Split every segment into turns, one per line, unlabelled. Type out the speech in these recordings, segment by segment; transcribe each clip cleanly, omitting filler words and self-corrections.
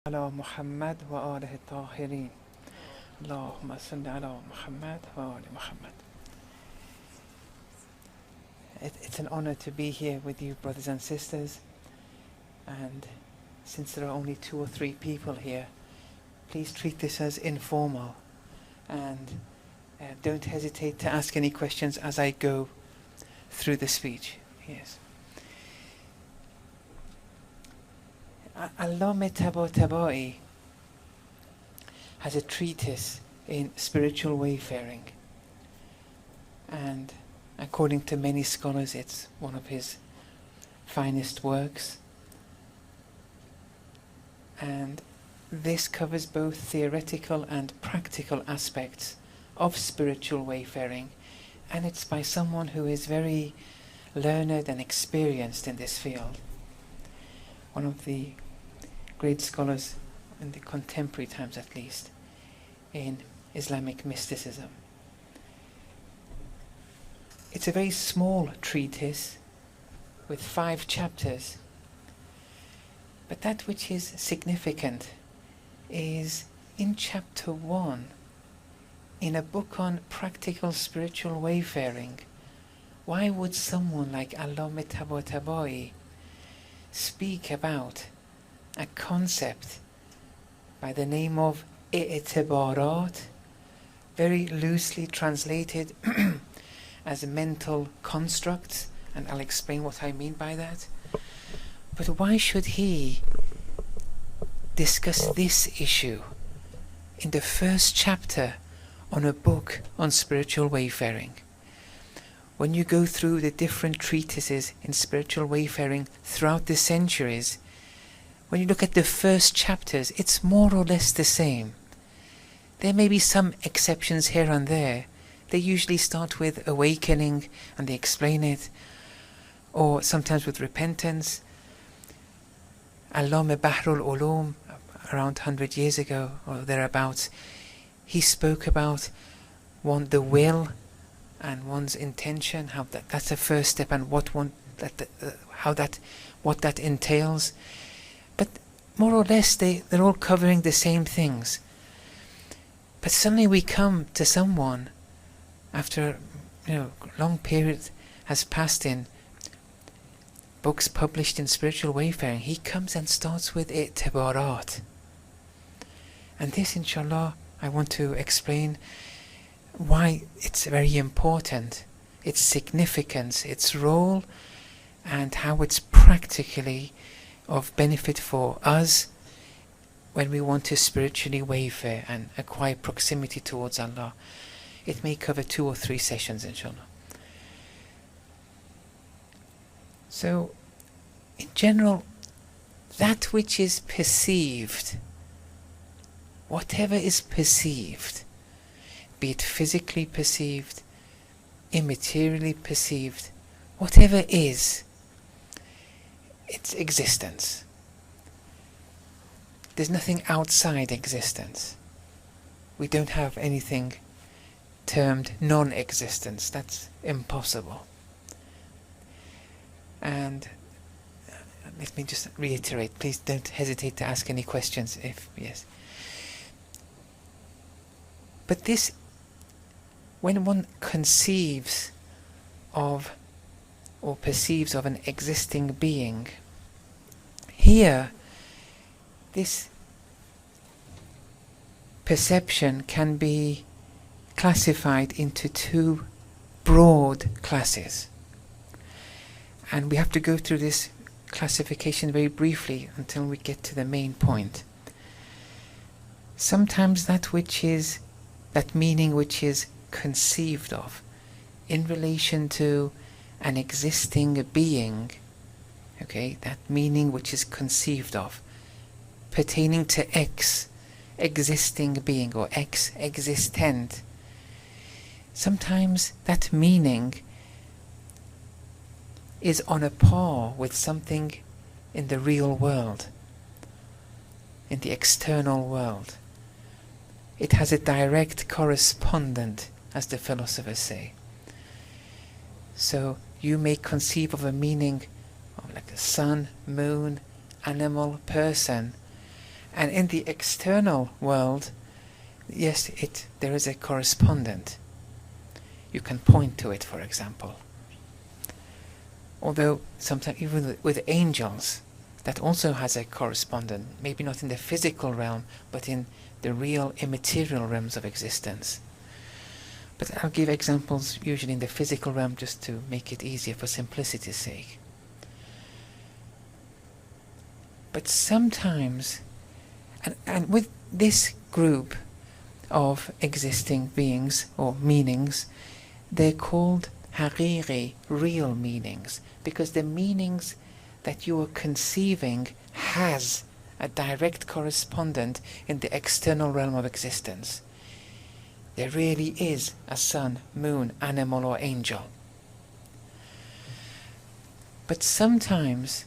على محمد وآله الطاهرين اللهم صل على محمد وآل Muhammad. It's an honor to be here with you, brothers and sisters, and since there are only 2 or 3 people here, please treat this as informal and don't hesitate to ask any questions as I go through the speech. Yes. Allama Tabatabai has a treatise in spiritual wayfaring, and according to many scholars it's one of his finest works. And this covers both theoretical and practical aspects of spiritual wayfaring, and it's by someone who is very learned and experienced in this field. One of the great scholars in the contemporary times, at least, in Islamic mysticism. It's a very small treatise with 5 chapters, but that which is significant is in chapter 1, in a book on practical spiritual wayfaring, why would someone like Allama Tabatabai speak about a concept by the name of i'tibarat, very loosely translated as mental constructs, and I'll explain what I mean by that. But why should he discuss this issue in the first chapter on a book on spiritual wayfaring? When you go through the different treatises in spiritual wayfaring throughout the centuries, when you look at the first chapters, it's more or less the same. There may be some exceptions here and there. They usually start with awakening and they explain it, or sometimes with repentance. Allama Bahrul Ulum, around 100 years ago or thereabouts, he spoke about the will and one's intention, how that's a first step, and what that entails. But more or less they're all covering the same things. But suddenly we come to someone after a long period has passed in books published in spiritual wayfaring. He comes and starts with i'tibarat. And this, inshallah, I want to explain why it's very important, its significance, its role, and how it's practically of benefit for us when we want to spiritually wayfare and acquire proximity towards Allah. It may cover 2 or 3 sessions, inshallah. So, in general, that which is perceived, whatever is perceived, be it physically perceived, immaterially perceived, whatever is, its existence. There's nothing outside existence. We don't have anything termed non-existence. That's impossible. And let me just reiterate, please don't hesitate to ask any questions if yes. But this, when one conceives of or perceives of an existing being, here this perception can be classified into 2 broad classes. And we have to go through this classification very briefly until we get to the main point. Sometimes that meaning which is conceived of in relation to an existing being, okay, that meaning which is conceived of pertaining to X existing being or X existent, sometimes that meaning is on a par with something in the real world, in the external world. It has a direct correspondent, as the philosophers say. So you may conceive of a meaning of like a sun, moon, animal, person, And in the external world, yes, there is a correspondent. You can point to it, for example. Although sometimes even with angels, that also has a correspondent, maybe not in the physical realm, but in the real immaterial realms of existence. But I'll give examples usually in the physical realm just to make it easier for simplicity's sake. But sometimes, and with this group of existing beings or meanings, they're called haqiqi, real meanings, because the meanings that you are conceiving has a direct correspondent in the external realm of existence. There really is a sun, moon, animal or angel. But sometimes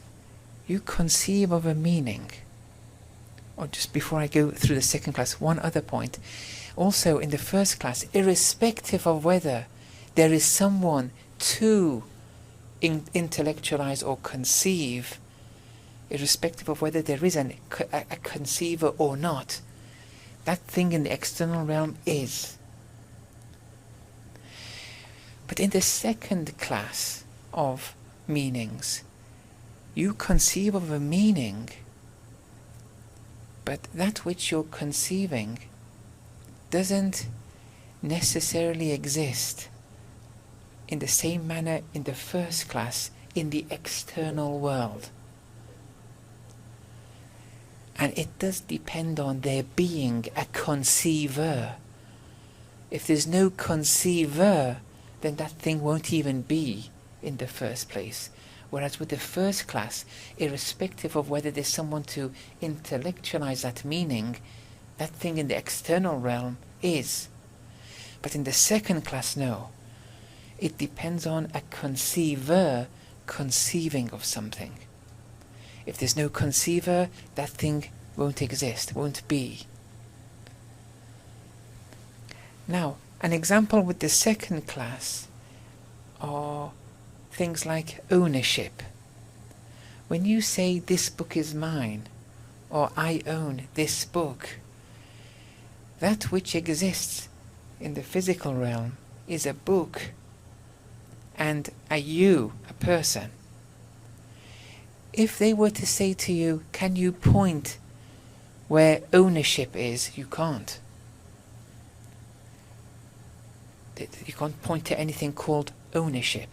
you conceive of a meaning. Or just before I go through the second class, one other point. Also in the first class, irrespective of whether there is someone to intellectualize or conceive, irrespective of whether there is a conceiver or not, that thing in the external realm is. But in the second class of meanings, you conceive of a meaning, but that which you're conceiving doesn't necessarily exist in the same manner in the first class in the external world. And it does depend on there being a conceiver. If there's no conceiver, then that thing won't even be in the first place. Whereas with the first class, irrespective of whether there's someone to intellectualize that meaning, that thing in the external realm is. But in the second class, no. It depends on a conceiver conceiving of something. If there's no conceiver, that thing won't exist, won't be. Now, an example with the second class are things like ownership. When you say, this book is mine, or I own this book, that which exists in the physical realm is a book and a you, a person. If they were to say to you, can you point where ownership is? You can't. You can't point to anything called ownership.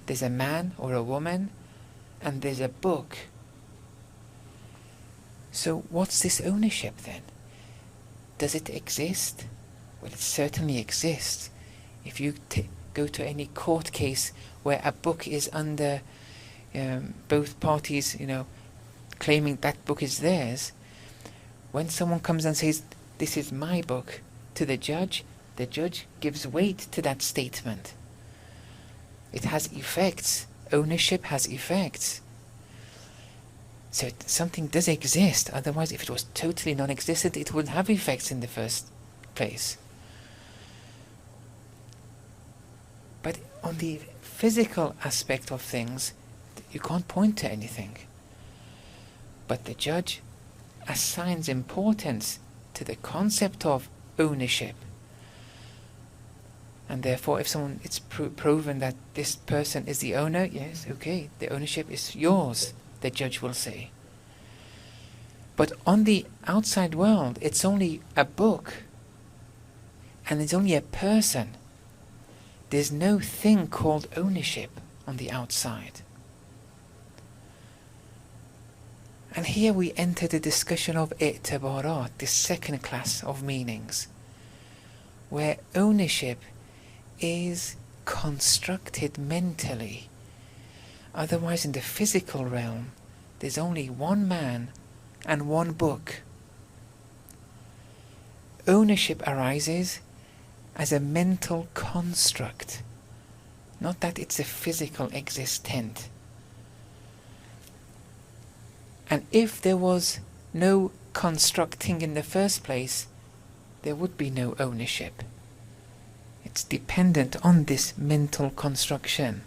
There's a man or a woman, and there's a book. So what's this ownership then? Does it exist? Well, it certainly exists. If you go to any court case where a book is under both parties, claiming that book is theirs, when someone comes and says, this is my book, to the judge gives weight to that statement. It has effects. Ownership has effects. So something does exist. Otherwise, if it was totally non-existent, it wouldn't have effects in the first place. But on the physical aspect of things, you can't point to anything. But the judge assigns importance to the concept of ownership. And therefore, if it's proven that this person is the owner, yes, okay, the ownership is yours, the judge will say. But on the outside world, it's only a book, and it's only a person. There's no thing called ownership on the outside. And here we enter the discussion of i'tibarat, the second class of meanings, where ownership is constructed mentally. Otherwise, in the physical realm, there's only one man and one book. Ownership arises as a mental construct, not that it's a physical existent. And if there was no constructing in the first place, there would be no ownership. It's dependent on this mental construction.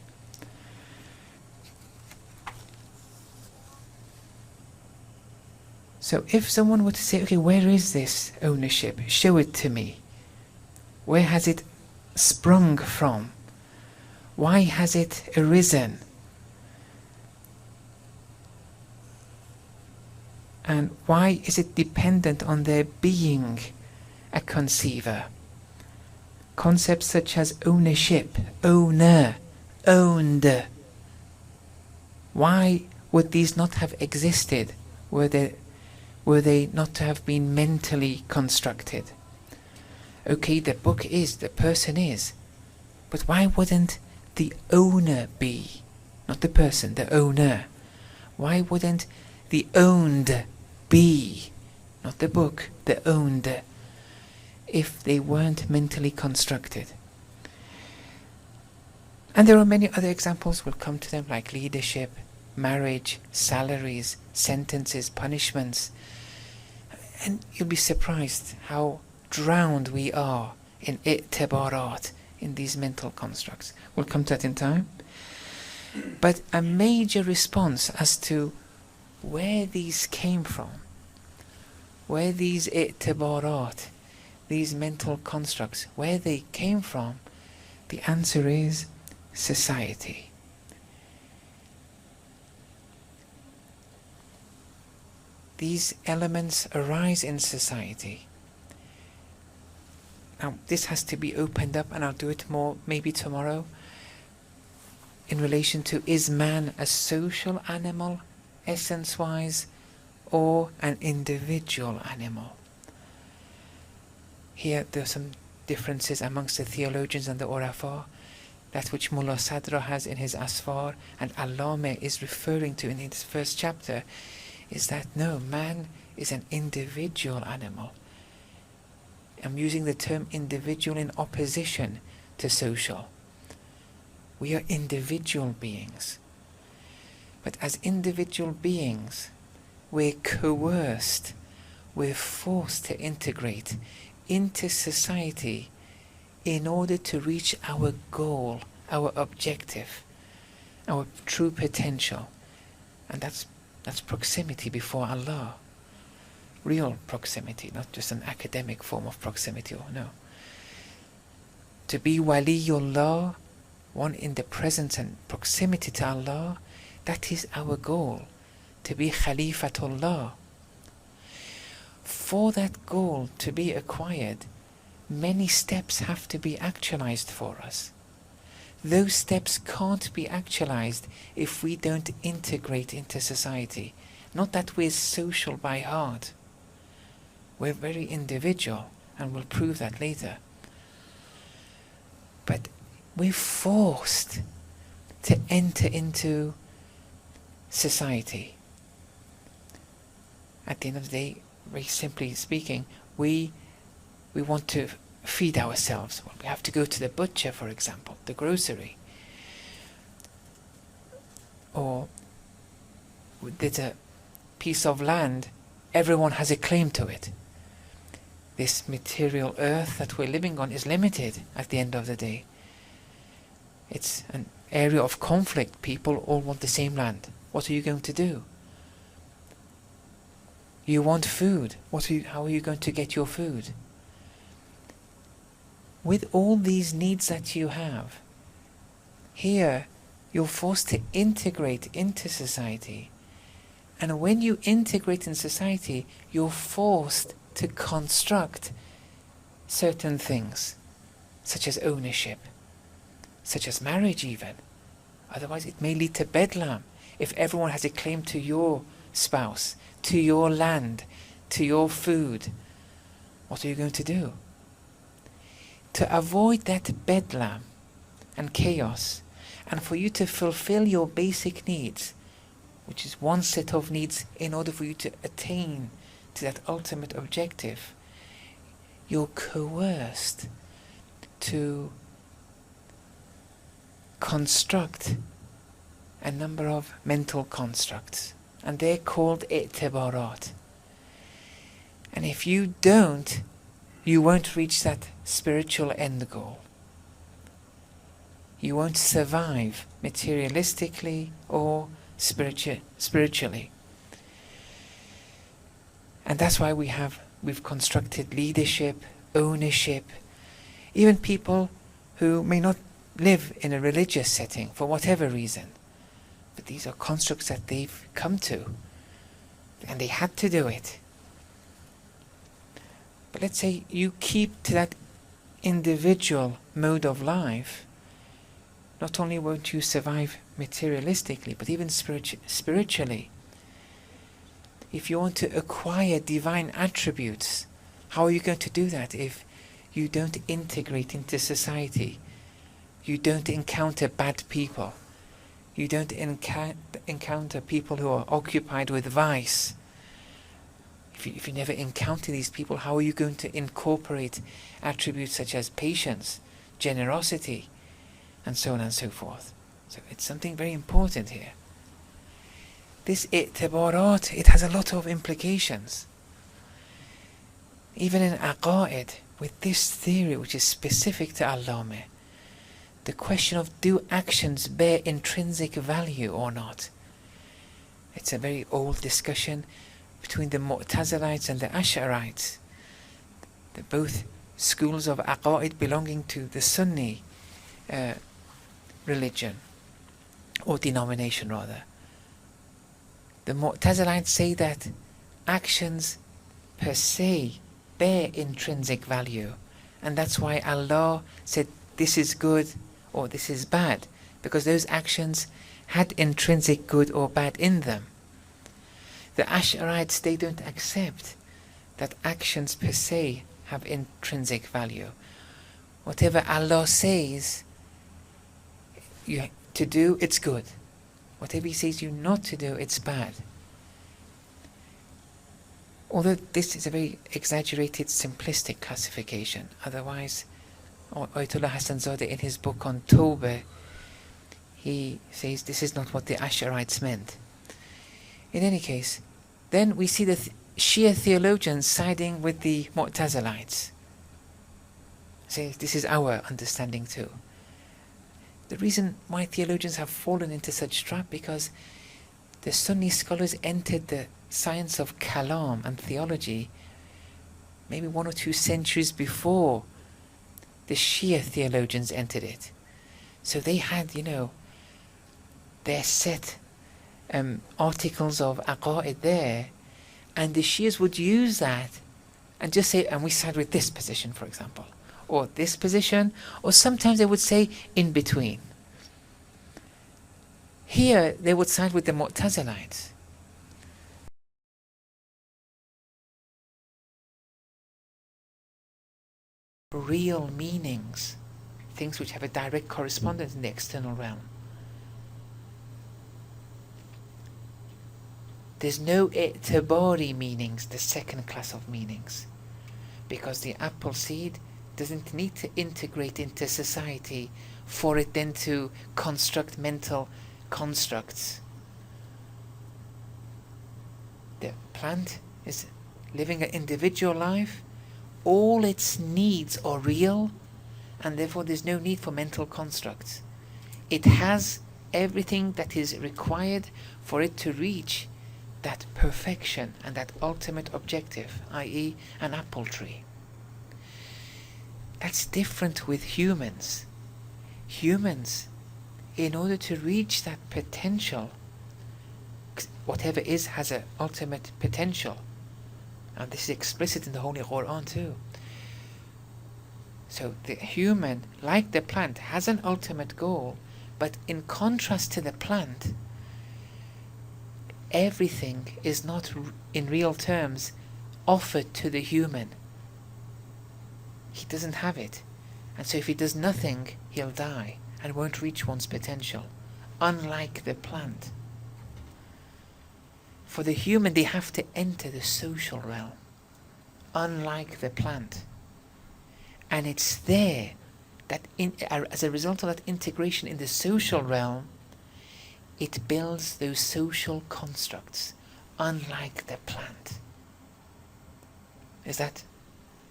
So if someone were to say, okay, where is this ownership? Show it to me. Where has it sprung from? Why has it arisen? And why is it dependent on there being a conceiver? Concepts such as ownership, owner, owned. Why would these not have existed were they not to have been mentally constructed? Okay, the book is, the person is, but why wouldn't the owner be? Not the person, the owner. Why wouldn't the owned be? Not the book, the owned, if they weren't mentally constructed. And there are many other examples, we'll come to them, like leadership, marriage, salaries, sentences, punishments. And you'll be surprised how drowned we are in i'tibarat, in these mental constructs. We'll come to that in time. But a major response as to where these came from, where these i'tibarat, these mental constructs, where they came from, the answer is society. These elements arise in society. Now, this has to be opened up, and I'll do it more maybe tomorrow, in relation to, is man a social animal, essence-wise, or an individual animal? Here there are some differences amongst the theologians and the Urafa. That which Mullah Sadra has in his Asfar and Allame is referring to in his first chapter is that no, man is an individual animal. I'm using the term individual in opposition to social. We are individual beings. But as individual beings, we're coerced, we're forced to integrate into society in order to reach our goal, our objective, our true potential. And that's proximity before Allah. Real proximity, not just an academic form of proximity, or no. To be waliyullah, one in the presence and proximity to Allah, that is our goal. To be khalifatullah. For that goal to be acquired, many steps have to be actualized for us. Those steps can't be actualized if we don't integrate into society. Not that we're social by heart. We're very individual, and we'll prove that later. But we're forced to enter into society. At the end of the day, very simply speaking, we want to feed ourselves. Well, we have to go to the butcher, for example, the grocery. Or there's a piece of land, everyone has a claim to it. This material earth that we're living on is limited at the end of the day. It's an area of conflict. People all want the same land. What are you going to do? You want food. How are you going to get your food? With all these needs that you have, here you're forced to integrate into society. And when you integrate in society, you're forced to construct certain things, such as ownership, such as marriage even. Otherwise it may lead to bedlam. If everyone has a claim to your spouse, to your land, to your food, what are you going to do? To avoid that bedlam and chaos, and for you to fulfill your basic needs, which is one set of needs in order for you to attain to that ultimate objective, you're coerced to construct a number of mental constructs, and they're called i'tibarat. And if you don't, you won't reach that spiritual end goal. You won't survive materialistically or spiritually. And that's why we've constructed leadership, ownership, even people who may not live in a religious setting for whatever reason. But these are constructs that they've come to, and they had to do it. But let's say you keep to that individual mode of life, not only won't you survive materialistically, but even spiritually. If you want to acquire divine attributes, how are you going to do that if you don't integrate into society? You don't encounter bad people. You don't encounter people who are occupied with vice. If you never encounter these people, how are you going to incorporate attributes such as patience, generosity, and so on and so forth? So it's something very important here. This i'tibarat, it has a lot of implications. Even in aqa'id, with this theory which is specific to Allāmah, the question of do actions bear intrinsic value or not? It's a very old discussion between the Mu'tazilites and the Ash'arites. They're both schools of aqa'id belonging to the Sunni religion, or denomination rather. The Mu'tazilites say that actions per se bear intrinsic value, and that's why Allah said this is good or this is bad, because those actions had intrinsic good or bad in them. The Ash'arites, they don't accept that actions per se have intrinsic value. Whatever Allah says you to do, it's good. Whatever He says you not to do, it's bad. Although this is a very exaggerated, simplistic classification. Otherwise, Ayatollah Hassan Zadeh in his book on Tawbah, he says this is not what the Ash'arites meant. In any case, then we see the Shia theologians siding with the Mu'tazilites. Say this is our understanding too. The reason why theologians have fallen into such trap, because the Sunni scholars entered the science of kalam and theology maybe 1 or 2 centuries before the Shia theologians entered it. So they had, their set articles of aqa'id there, and the Shias would use that and just say, and we side with this position, for example, or this position, or sometimes they would say in between. Here they would side with the Mu'tazilites. Real meanings, things which have a direct correspondence in the external realm. There's no i'tibari meanings, the second class of meanings, because the apple seed doesn't need to integrate into society for it then to construct mental constructs. The plant is living an individual life. All its needs are real, and therefore there's no need for mental constructs. It has everything that is required for it to reach that perfection and that ultimate objective, i.e. an apple tree. That's different with humans. Humans, in order to reach that potential, whatever is has an ultimate potential. And this is explicit in the Holy Quran too. So the human, like the plant, has an ultimate goal, but in contrast to the plant, everything is not in real terms offered to the human. He doesn't have it. And so if he does nothing, he'll die and won't reach one's potential, unlike the plant. For the human, they have to enter the social realm, unlike the plant. And it's there that as a result of that integration in the social realm, it builds those social constructs, unlike the plant. Is that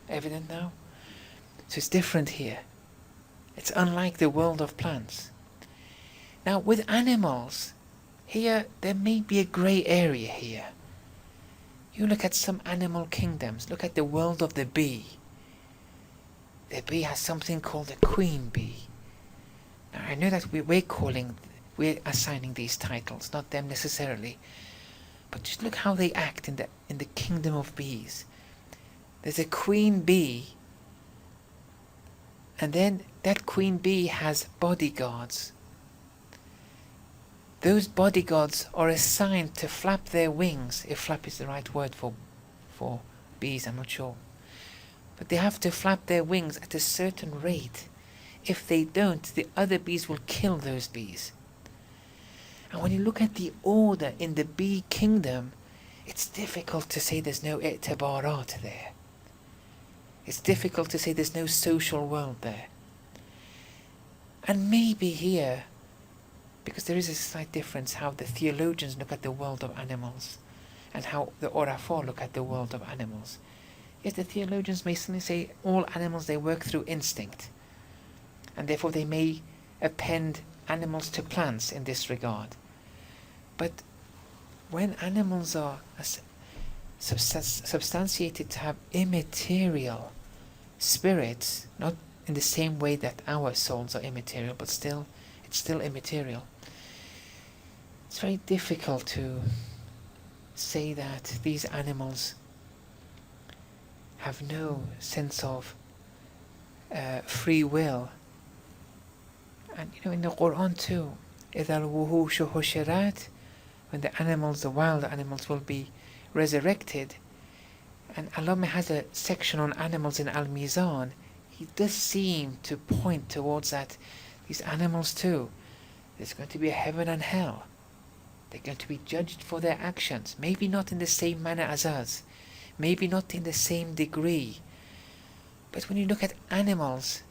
evident now? So it's different here. It's unlike the world of plants. Now with animals, here there may be a grey area here. You look at some animal kingdoms, look at the world of the bee. The bee has something called the queen bee. Now I know that we're assigning these titles, not them necessarily. But just look how they act in the kingdom of bees. There's a queen bee, and then that queen bee has bodyguards. Those bodyguards are assigned to flap their wings, if flap is the right word for bees, I'm not sure. But they have to flap their wings at a certain rate. If they don't, the other bees will kill those bees. And when you look at the order in the bee kingdom, it's difficult to say there's no i'tibarat there. It's difficult to say there's no social world there. And maybe here, because there is a slight difference how the theologians look at the world of animals and how the Orafa look at the world of animals. Yes, the theologians may simply say all animals, they work through instinct, and therefore they may append animals to plants in this regard. But when animals are substantiated to have immaterial spirits, not in the same way that our souls are immaterial, but it's still immaterial, it's very difficult to say that these animals have no sense of free will. And in the Quran too, إِذَا الْوُحُوشُ حُشِرَتْ, when the animals, the wild animals, will be resurrected. And Allah has a section on animals in Al-Mizan. He does seem to point towards that these animals too, there's going to be a heaven and hell. They're going to be judged for their actions, maybe not in the same manner as us, maybe not in the same degree. But when you look at animals,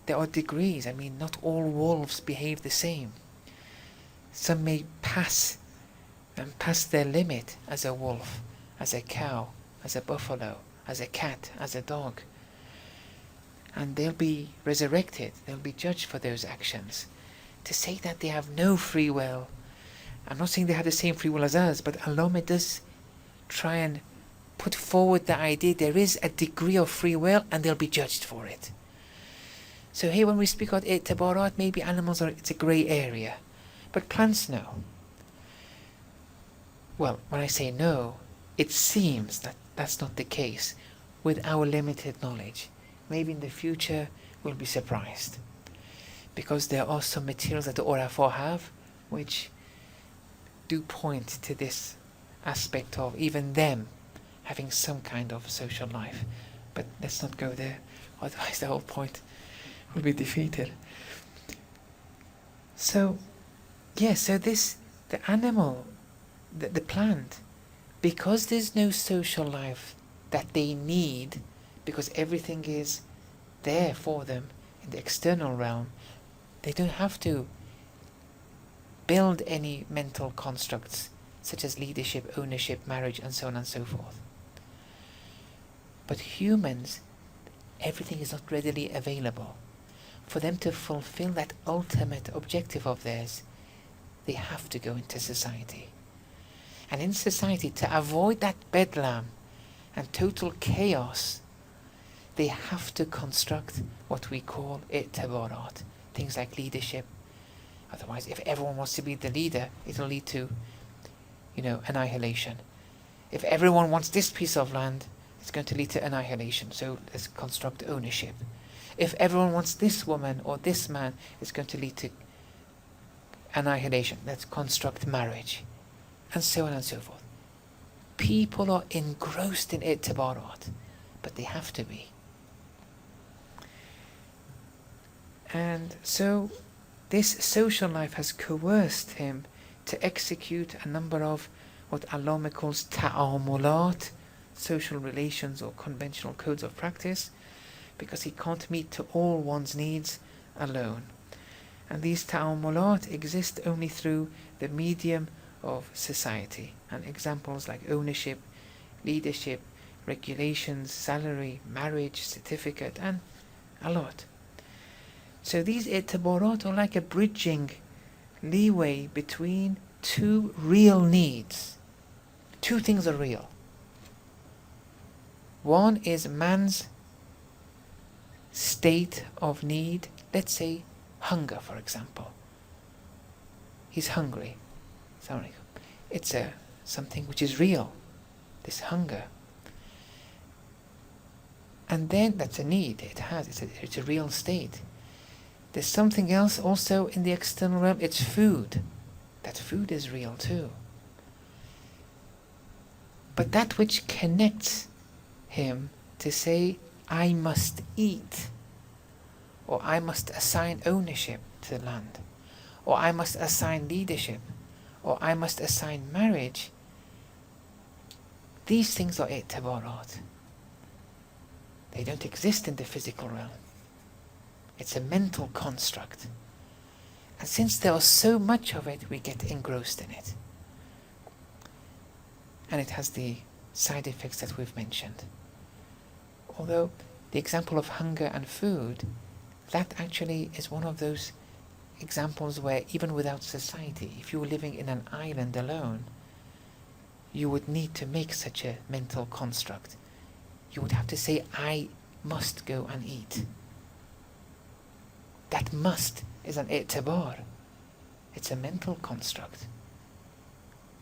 there are degrees. I mean, not all wolves behave the same. Some may pass their limit as a wolf, as a cow, as a buffalo, as a cat, as a dog. And they'll be resurrected, they'll be judged for those actions. To say that they have no free will, I'm not saying they have the same free will as us, but Allah does try and put forward the idea there is a degree of free will and they'll be judged for it. So here when we speak about i'tibarat, maybe animals it's a grey area, but plants, no. Well, when I say no, it seems that that's not the case with our limited knowledge. Maybe in the future we'll be surprised, because there are some materials that the Orafa have which do point to this aspect of even them having some kind of social life. But let's not go there, otherwise the whole point will be defeated. So, yes, the animal, the plant, because there's no social life that they need, because everything is there for them in the external realm, they don't have to build any mental constructs such as leadership, ownership, marriage, and so on and so forth. But humans, everything is not readily available. For them to fulfill that ultimate objective of theirs, they have to go into society. And in society, to avoid that bedlam and total chaos, they have to construct what we call i'tibarat, things like leadership. Otherwise, if everyone wants to be the leader, it'll lead to, annihilation. If everyone wants this piece of land, it's going to lead to annihilation. So let's construct ownership. If everyone wants this woman or this man, it's going to lead to annihilation. Let's construct marriage. And so on and so forth. People are engrossed in i'tibarat, but they have to be. And so this social life has coerced him to execute a number of what Allah calls ta'amulat, social relations or conventional codes of practice, because he can't meet to all one's needs alone. And these ta'amulat exist only through the medium of society. And examples like ownership, leadership, regulations, salary, marriage, certificate, and a lot. So these i'tibarat are like a bridging leeway between two real needs. Two things are real. One is man's state of need. Let's say hunger, for example. He's hungry. It's something which is real, this hunger. And then that's a need. It's a real state. There's something else also in the external realm. It's food. That food is real too. But that which connects him to say, I must eat, or I must assign ownership to land, or I must assign leadership, or I must assign marriage, these things are i'tibarat. They don't exist in the physical realm. It's a mental construct. And since there is so much of it, we get engrossed in it. And it has the side effects that we've mentioned. Although the example of hunger and food, that actually is one of those examples where even without society, if you were living in an island alone, you would need to make such a mental construct. You would have to say, I must go and eat. That must is an i'tibar. It's a mental construct.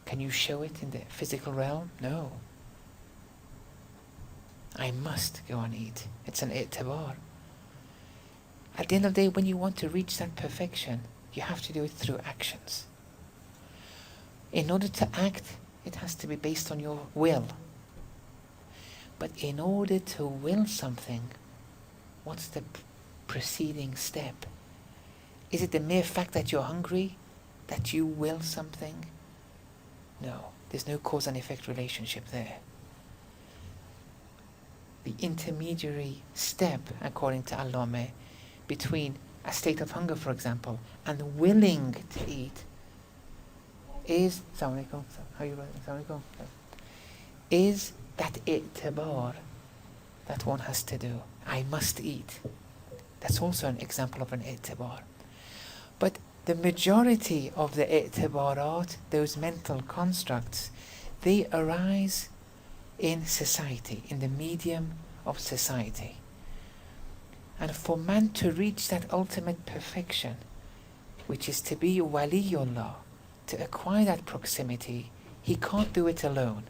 Can you show it in the physical realm? No. I must go and eat. It's an i'tibar. At the end of the day, when you want to reach that perfection, you have to do it through actions. In order to act, it has to be based on your will. But in order to will something, what's the preceding step? Is it the mere fact that you're hungry, that you will something? No, there's no cause and effect relationship there. The intermediary step, according to Allame, between a state of hunger, for example, and willing to eat is, is that i'tibar that one has to do. I must eat. That's also an example of an i'tibar. But the majority of the i'tibarat, those mental constructs, they arise in society, in the medium of society. And for man to reach that ultimate perfection, which is to be waliyullah, to acquire that proximity, he can't do it alone.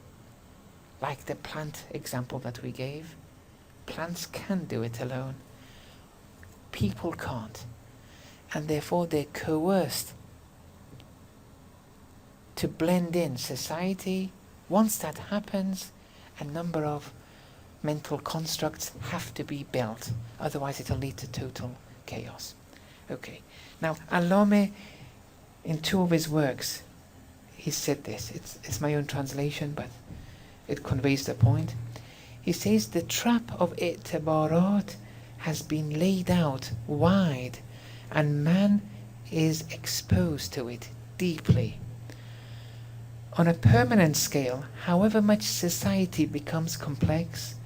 Like the plant example that we gave, plants can do it alone. People can't. And therefore they're coerced to blend in society. Once that happens, a number of mental constructs have to be built. Otherwise it'll lead to total chaos. Okay. Now, Allame, in two of his works, he said this. It's my own translation, but it conveys the point. He says the trap of i'tibarat has been laid out wide, and man is exposed to it deeply. On a permanent scale, however much society becomes complex,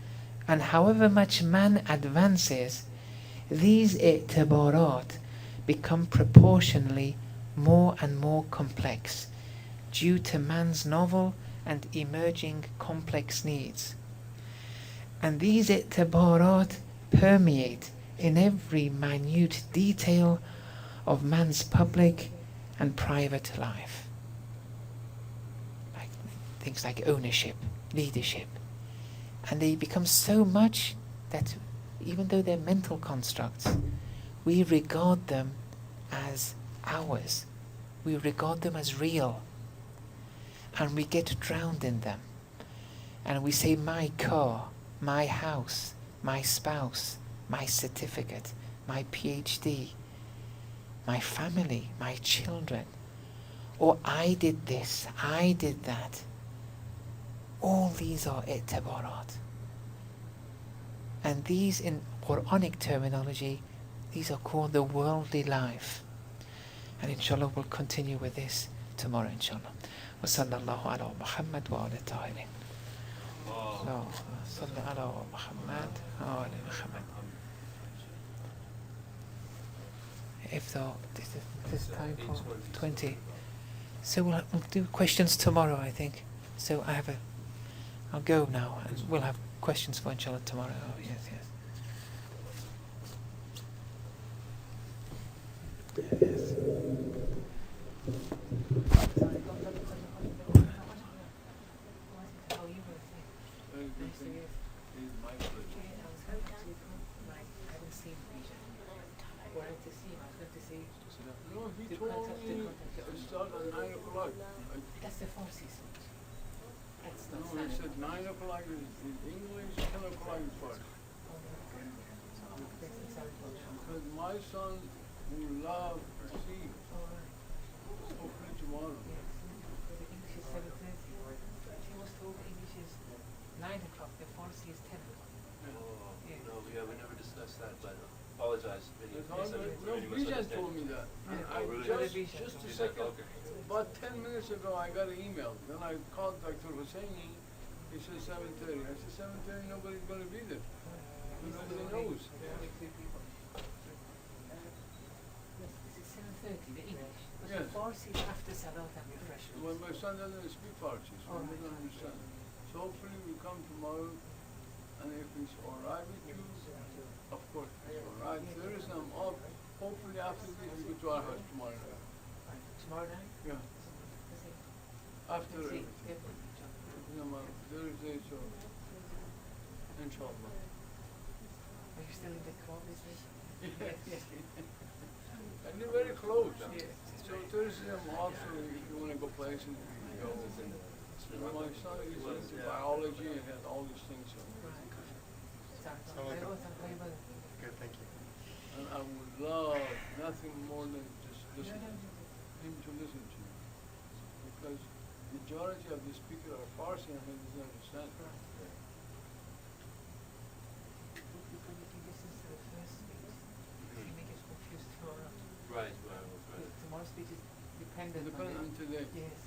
and however much man advances, these i'tibarat become proportionally more and more complex due to man's novel and emerging complex needs. And these i'tibarat permeate in every minute detail of man's public and private life. Like things like ownership, leadership. And they become so much that even though they're mental constructs, we regard them as ours. We regard them as real. And we get drowned in them. And we say, my car, my house, my spouse, my certificate, my PhD, my family, my children. Or I did this, I did that. All these are i'tibarat. And these, in Quranic terminology, these are called the worldly life. And inshallah we'll continue with this tomorrow, inshallah. Wa sallallahu ala Muhammad wa ala tahirin. Sallallahu ala Muhammad wa ala Muhammad. If though this time for 20. So we'll do questions tomorrow, I think. So I'll go now and we'll have questions. questions for inshallah tomorrow. Oh, yes, yes. Yes.
No, he told me to start at 9 o'clock.
That's the Farsi speech. That's not
No, he said 9 o'clock is in English, 10 o'clock is Farsi. Because my son will love see hopefully tomorrow.
English is 7:30. She was told English is 9 o'clock, the Farsi is 10 o'clock.
Oh,
Yeah.
no, we never discussed that, but apologize.
No, Bijan told me that. And
Yeah.
I
Oh, really?
just a
Bijan,
second,
okay.
about 10 minutes ago, I got an email. Then I called Dr. Husseini. He said 7:30. I said 7:30, nobody's going to be there. Nobody knows.
Only 3 people. Yes, this is 7:30, the English. But
Yes.
the Farsi is after Salat and refreshments.
Well, my son doesn't speak Farsi, so
All
he
right.
doesn't understand. So hopefully we come tomorrow, and if it's all right with you, of course it's all right. Thursday I'm off. Hopefully after this we go to our house tomorrow night.
Tomorrow night?
Yeah, after
Let's see.
everything. Thursday, so inshallah.
Are you still in the car business?
Yes. And they're very close.
Yes.
So Thursday I'm off, so if you want to go places, we can go. You know, my son is into biology and has all these things. So.
Good, thank you.
And I would love nothing more than just listen, him to listen to you. Because majority of the speakers are Farsi and he doesn't understand.
Because if he listens to the first speech, he may get confused tomorrow.
Right.
Tomorrow's speech is dependent
Depending on today.
Yes,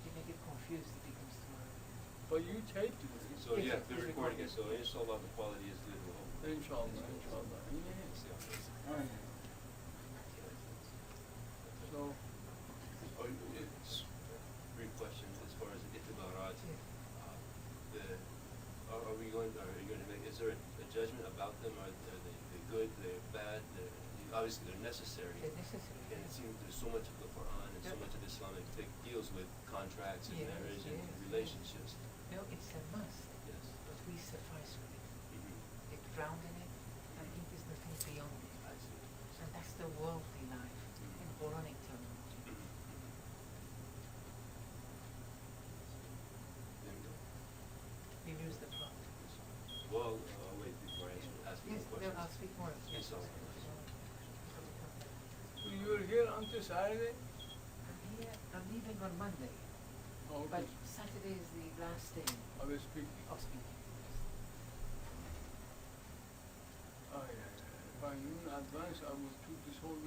he may get confused if he comes tomorrow.
But you taped it.
So
Yes,
yeah,
it's
they're recording it,
recorded.
so inshallah the quality is good. We'll hope.
Inshallah.
See how it is.
So,
Oh, it's brief question as far as the itibarat. Are you going to make, is there a judgment about them? Are they good, they're bad? Obviously they're necessary.
They're necessary.
And it seems there's so much of the Quran and so
Yeah.
much of Islamic fiqh deals with contracts and
Yes,
marriage and
yes.
relationships.
No, it's a must,
Yes.
but we suffice with it.
Mm-hmm.
Get drowned in it, I think there's nothing beyond it.
I see.
And that's the worldly life in Quranic terminology. We lose the plot.
Well, wait before I ask you
Yes,
more
no,
questions.
I'll speak more. Yes.
Inshallah.
so you're here until Saturday?
I'm leaving on Monday,
Oh,
but
okay.
Saturday is the last day
I will speak.
of speaking.
Oh, yeah. If I knew in advance, I would took this whole week.